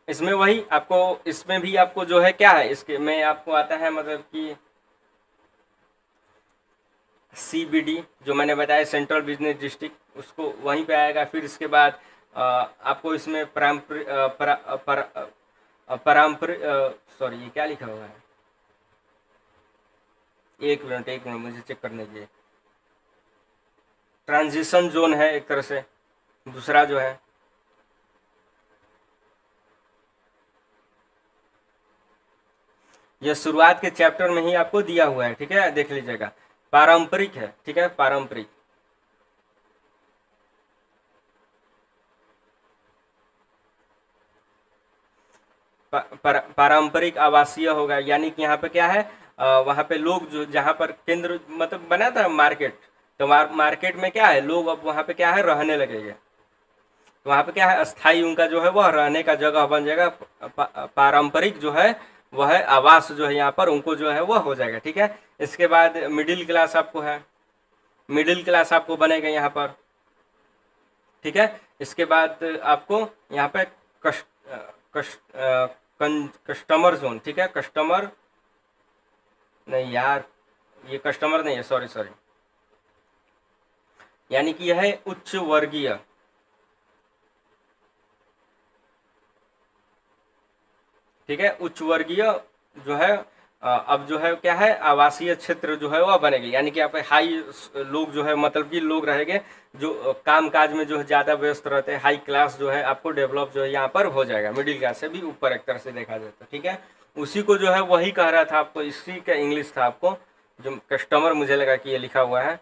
इसमें वही आपको, इसमें भी आपको जो है क्या है, इसके में आपको आता है मतलब कि CBD जो मैंने बताया, सेंट्रल बिजनेस डिस्ट्रिक्ट, उसको वहीं पे आएगा। फिर इसके बाद आपको इसमें पारंपरिक, सॉरी ये क्या लिखा हुआ है, एक मिनट मुझे चेक करने दीजिए। ट्रांजिशन जोन है एक तरह से, दूसरा जो है ये शुरुआत के चैप्टर में ही आपको दिया हुआ है, ठीक है, देख लीजिएगा। पारंपरिक है, ठीक है, पारंपरिक। पारंपरिक आवासीय होगा, यानी कि यहाँ पे क्या है, वहाँ पे लोग जो, जहाँ पर केंद्र मतलब बना था मार्केट, तो मार्केट में क्या है, लोग अब वहाँ पे क्या है रहने लगेंगे। तो वहाँ पे क्या है, अस्थाई उनका जो है वह रहने का जगह बन जाएगा। पारंपरिक जो है वह है आवास जो है यहाँ पर उनको जो है वह हो जाएगा, ठीक है। इसके बाद मिडिल क्लास आपको है, मिडिल क्लास आपको बनेगा यहाँ पर, ठीक है। इसके बाद आपको यहाँ पे कस्टमर जोन, ठीक है, कस्टमर नहीं यार, ये कस्टमर नहीं है, सॉरी सॉरी, यानी कि यह है उच्च वर्गीय, ठीक है, उच्च वर्गीय जो है अब जो है क्या है, आवासीय क्षेत्र जो है वह बनेगी, यानी कि आप हाई लोग जो है मतलब कि लोग रहेंगे जो काम काज में जो है ज़्यादा व्यस्त रहते हैं, हाई क्लास जो है आपको डेवलप जो है यहाँ पर हो जाएगा, मिडिल क्लास से भी ऊपर एक तरह से देखा जाता है, ठीक है। उसी को जो है वही कह रहा था आपको, इसी का इंग्लिश था आपको, जो कस्टमर मुझे लगा कि ये लिखा हुआ है।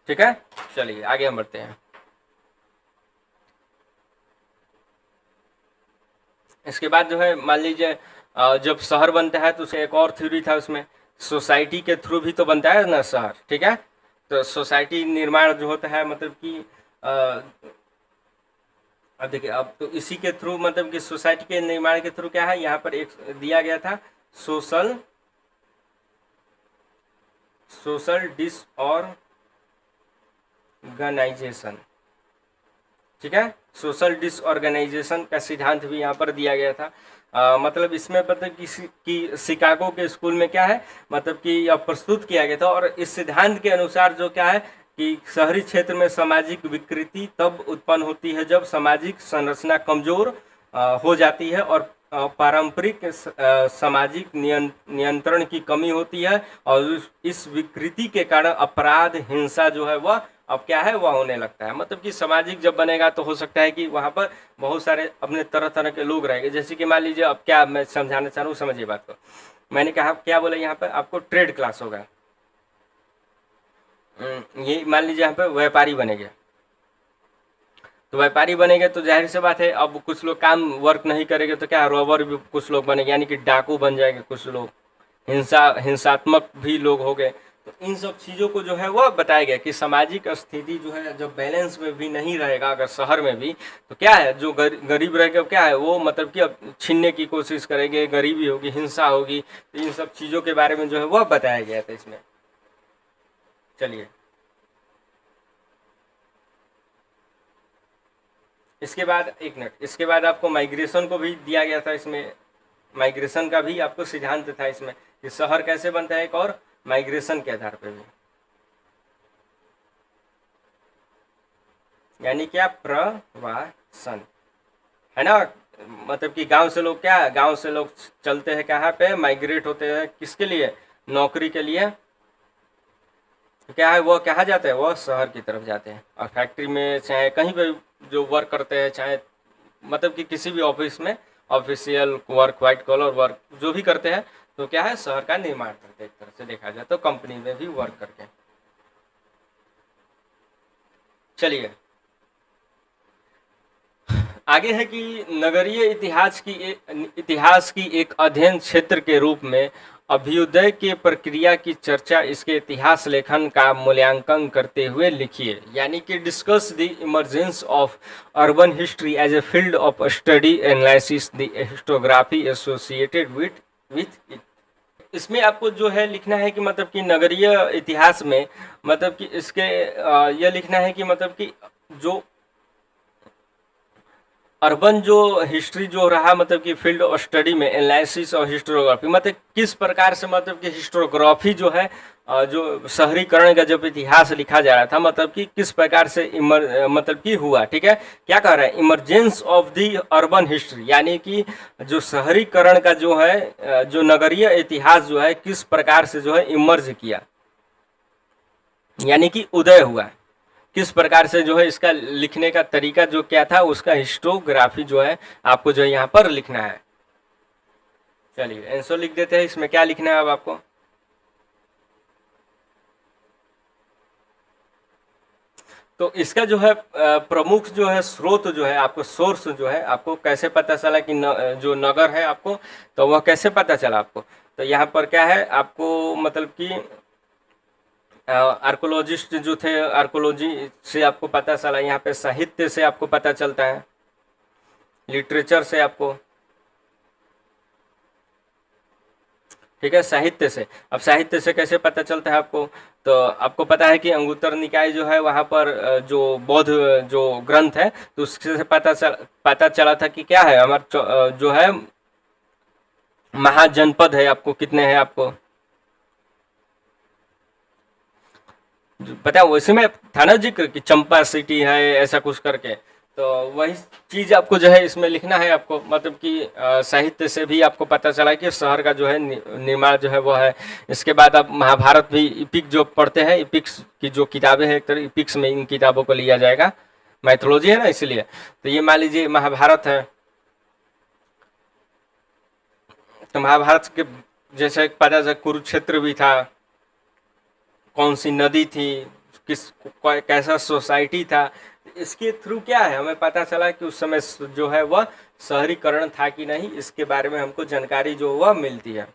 ठीक है, चलिए आगे हम बढ़ते हैं। इसके बाद जो है मान लीजिए जब शहर बनता है तो उसे एक और थ्योरी था, उसमें सोसाइटी के थ्रू भी तो बनता है ना शहर, ठीक है। तो सोसाइटी निर्माण जो होता है मतलब कि अब देखिए, अब तो इसी के थ्रू मतलब कि सोसाइटी के निर्माण के थ्रू क्या है, यहाँ पर एक दिया गया था सोशल डिसऑर्गेनाइजेशन, ठीक है, सोशल डिसऑर्गेनाइजेशन का सिद्धांत भी यहाँ पर दिया गया था। मतलब इसमें मतलब कि शिकागो के स्कूल में क्या है, मतलब कि यह प्रस्तुत किया गया था, और इस सिद्धांत के अनुसार जो क्या है कि शहरी क्षेत्र में सामाजिक विकृति तब उत्पन्न होती है जब सामाजिक संरचना कमजोर हो जाती है और पारंपरिक सामाजिक नियंत्रण की कमी होती है, और इस विकृति के कारण अपराध हिंसा जो है वह अब क्या है वह होने लगता है। मतलब कि सामाजिक जब बनेगा तो हो सकता है कि वहाँ पर बहुत सारे अपने तरह तरह के लोग रहेंगे, जैसे कि मान लीजिए, अब क्या मैं समझाना चाह रहा हूँ, समझिए बात को। मैंने कहा क्या बोला, यहाँ पर आपको ट्रेड क्लास होगा, ये मान लीजिए यहाँ पे व्यापारी बनेंगे, तो व्यापारी बनेंगे तो जाहिर सी बात है अब कुछ लोग काम वर्क नहीं करेंगे तो क्या रॉबर भी कुछ लोग बनेंगे, यानी कि डाकू बन जाएंगे कुछ लोग, हिंसात्मक भी लोग हो गए। तो इन सब चीज़ों को जो है वह बताया गया कि सामाजिक स्थिति जो है जब बैलेंस में भी नहीं रहेगा अगर शहर में भी, तो क्या है जो गरीब रहेगा क्या है वो मतलब कि अब छीनने की कोशिश करेंगे, गरीबी होगी, हिंसा होगी। तो इन सब चीज़ों के बारे में जो है वह बताया गया था इसमें। चलिए, इसके बाद एक मिनट, इसके बाद आपको माइग्रेशन को भी दिया गया था इसमें, माइग्रेशन का भी आपको सिद्धांत था इसमें कि शहर कैसे बनता है, एक और माइग्रेशन के आधार पर भी, यानी क्या प्रवासन, है ना। मतलब कि गांव से लोग क्या है, गांव से लोग चलते हैं कहाँ पे, माइग्रेट होते हैं किसके लिए, नौकरी के लिए, तो क्या है वो कहाँ जाते हैं, वो शहर की तरफ जाते हैं, और फैक्ट्री में चाहे कहीं पे जो वर्क करते हैं, चाहे मतलब कि किसी भी ऑफिस में official work, white collar work जो भी करते हैं, तो क्या है शहर का निर्माण करते हैं एक तरह से देखा जाए तो, कंपनी में भी वर्क करके। चलिए आगे है कि नगरीय इतिहास की एक अध्ययन क्षेत्र के रूप में अभ्युदय के प्रक्रिया की चर्चा इसके इतिहास लेखन का मूल्यांकन करते हुए लिखिए। यानी कि discuss the emergence of urban history as a field of study, analysis the historiography associated with it. इसमें आपको जो है लिखना है कि मतलब कि नगरीय इतिहास में मतलब कि इसके यह लिखना है कि मतलब कि जो अर्बन जो हिस्ट्री जो रहा मतलब कि फील्ड ऑफ स्टडी में एनालिसिस और हिस्टोग्राफी मतलब किस प्रकार से मतलब कि हिस्टोग्राफी जो है जो शहरीकरण का जब इतिहास लिखा जा रहा था मतलब कि किस प्रकार से मतलब कि हुआ। ठीक है, क्या कह रहा है, emergence of the urban history, यानी कि जो शहरीकरण का जो है जो नगरीय इतिहास जो है किस प्रकार से जो है इमर्ज किया, यानी कि उदय हुआ, किस प्रकार से जो है इसका लिखने का तरीका जो क्या था उसका हिस्टोग्राफी जो है आपको जो है यहाँ पर लिखना है। चलिए आंसर लिख देते हैं, इसमें क्या लिखना है अब आपको। तो इसका जो है प्रमुख जो है स्रोत जो है आपको सोर्स जो है आपको कैसे पता चला कि जो नगर है आपको, तो वह कैसे पता चला आपको। तो यहाँ पर क्या है आपको मतलब कि आर्कोलॉजिस्ट जो थे आर्कोलॉजी से आपको पता चला, यहाँ पे साहित्य से आपको पता चलता है, लिटरेचर से आपको, ठीक है, साहित्य से। अब साहित्य से कैसे पता चलता है आपको, तो आपको पता है कि अंगुत्तर निकाय जो है वहाँ पर जो बौद्ध जो ग्रंथ है तो उससे पता चला था कि क्या है हमारा जो है महाजनपद है आपको कितने हैं आपको पता है, वैसे में था ना जिक्र कि चंपा सिटी है ऐसा कुछ करके, तो वही चीज आपको जो है इसमें लिखना है आपको। मतलब कि साहित्य से भी आपको पता चला कि शहर का जो है निर्माण जो है वो है। इसके बाद आप महाभारत भी इपिक जो पढ़ते हैं, इपिक्स की जो किताबें हैं एक तरह इपिक्स में इन किताबों को लिया जाएगा, मैथोलॉजी है ना इसलिए। तो ये मान लीजिए महाभारत है, तो महाभारत के जैसे पता चला कुरुक्षेत्र भी था, कौन सी नदी थी, किस कैसा सोसाइटी था, इसके थ्रू क्या है हमें पता चला कि उस समय जो है वह शहरीकरण था कि नहीं, इसके बारे में हमको जानकारी जो वह मिलती है।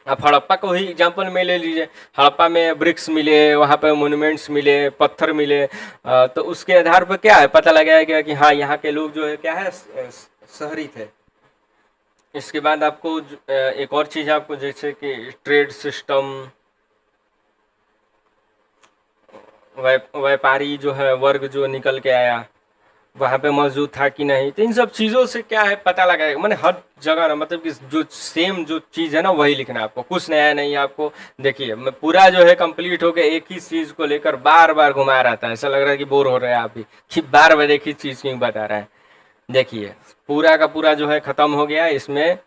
आप हड़प्पा को ही एग्जाम्पल में ले लीजिए, हड़प्पा में ब्रिक्स मिले, वहाँ पे मोन्यूमेंट्स मिले, पत्थर मिले, तो उसके आधार पर क्या है पता लगाया गया कि हाँ यहाँ के लोग जो है क्या है शहरी थे। इसके बाद आपको एक और चीज़ आपको जैसे कि ट्रेड सिस्टम, व्यापारी जो है वर्ग जो निकल के आया वहाँ पे मौजूद था कि नहीं, तो इन सब चीज़ों से क्या है पता लगाएगा। मैंने हर जगह ना मतलब कि जो सेम जो चीज़ है ना वही लिखना है आपको, कुछ नया नहीं आपको। देखिए मैं पूरा जो है कंप्लीट हो गया, एक ही चीज़ को लेकर बार बार घुमा रहा था, ऐसा लग रहा है कि बोर हो रहे हैं आप भी कि बार बार एक ही चीज़ क्यों बता रहा है। देखिए पूरा का पूरा जो है ख़त्म हो गया, इसमें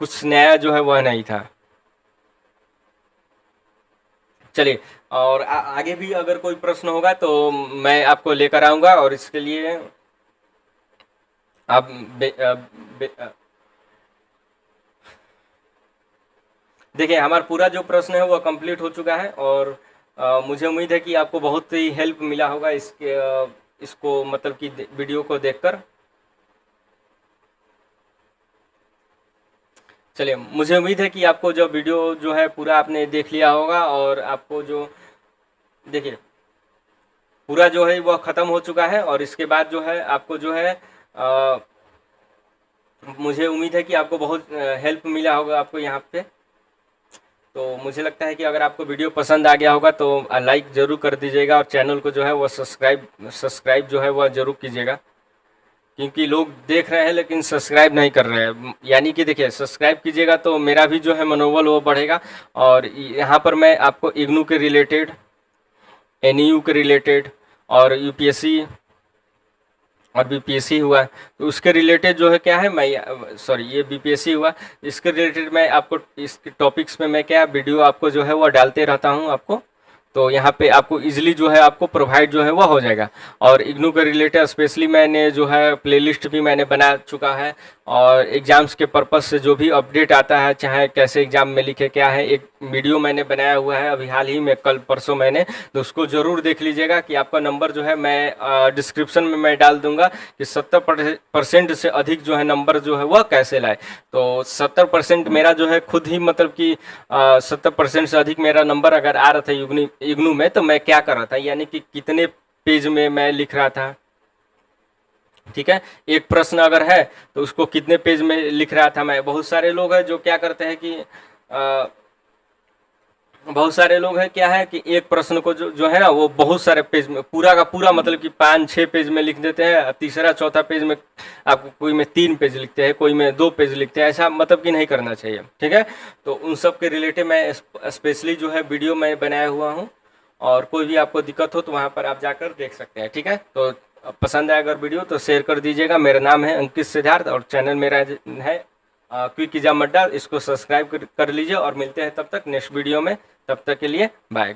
कुछ नया जो है वह नहीं था। चलिए और आगे भी अगर कोई प्रश्न होगा तो मैं आपको लेकर आऊँगा, और इसके लिए आप देखिए हमारा पूरा जो प्रश्न है वह कंप्लीट हो चुका है, और मुझे उम्मीद है कि आपको बहुत ही हेल्प मिला होगा इसके इसको मतलब कि वीडियो को देखकर। चलिए मुझे उम्मीद है कि आपको जो वीडियो जो है पूरा आपने देख लिया होगा, और आपको जो देखिए पूरा जो है वह ख़त्म हो चुका है, और इसके बाद जो है आपको जो है मुझे उम्मीद है कि आपको बहुत हेल्प मिला होगा आपको यहाँ पे। तो मुझे लगता है कि अगर आपको वीडियो पसंद आ गया होगा तो लाइक ज़रूर कर दीजिएगा, और चैनल को जो है वह सब्सक्राइब जो है वह ज़रूर कीजिएगा, क्योंकि लोग देख रहे हैं लेकिन सब्सक्राइब नहीं कर रहे हैं। यानी कि देखिए सब्सक्राइब कीजिएगा तो मेरा भी जो है मनोबल वो बढ़ेगा, और यहाँ पर मैं आपको इग्नू के रिलेटेड, एनयू के रिलेटेड, और यूपीएससी और बीपीएससी हुआ तो उसके रिलेटेड जो है क्या है मैं सॉरी ये बीपीएससी हुआ, इसके रिलेटेड मैं आपको इसके टॉपिक्स में मैं क्या वीडियो आपको जो है वो डालते रहता हूँ आपको। तो यहाँ पे आपको इजीली जो है आपको प्रोवाइड जो है वह हो जाएगा। और इग्नू के रिलेटेड स्पेशली मैंने जो है प्लेलिस्ट भी मैंने बना चुका है, और एग्ज़ाम्स के पर्पस से जो भी अपडेट आता है, चाहे कैसे एग्ज़ाम में लिखे क्या है, एक वीडियो मैंने बनाया हुआ है अभी हाल ही में, कल परसों मैंने, तो उसको ज़रूर देख लीजिएगा कि आपका नंबर जो है मैं डिस्क्रिप्शन में मैं डाल दूंगा कि 70% से अधिक जो है नंबर जो है वह कैसे लाए। तो 70% मेरा जो है खुद ही मतलब कि 70% से अधिक मेरा नंबर अगर आ रहा था इग्नू में, तो मैं क्या कर रहा था, यानी कि कितने पेज में मैं लिख रहा था, ठीक है, एक प्रश्न अगर है तो उसको कितने पेज में लिख रहा था मैं। बहुत सारे लोग हैं जो क्या करते हैं कि बहुत सारे लोग हैं क्या है कि एक प्रश्न को जो है ना वो बहुत सारे पेज में पूरा का पूरा मतलब कि 5-6 पेज में लिख देते हैं, तीसरा चौथा पेज में आपको कोई में 3 पेज लिखते हैं, कोई में 2 पेज लिखते हैं, ऐसा मतलब कि नहीं करना चाहिए, ठीक है। तो उन सब के रिलेटेड मैं स्पेशली जो है वीडियो मैं बनाया हुआ हूँ, और कोई भी आपको दिक्कत हो तो वहाँ पर आप जाकर देख सकते हैं, ठीक है। तो पसंद आए अगर वीडियो तो शेयर कर दीजिएगा। मेरा नाम है अंकित सिद्धार्थ और चैनल मेरा है क्विक एग्जाम अड्डा, इसको सब्सक्राइब कर लीजिए, और मिलते हैं तब तक नेक्स्ट वीडियो में। तब तक के लिए बाय।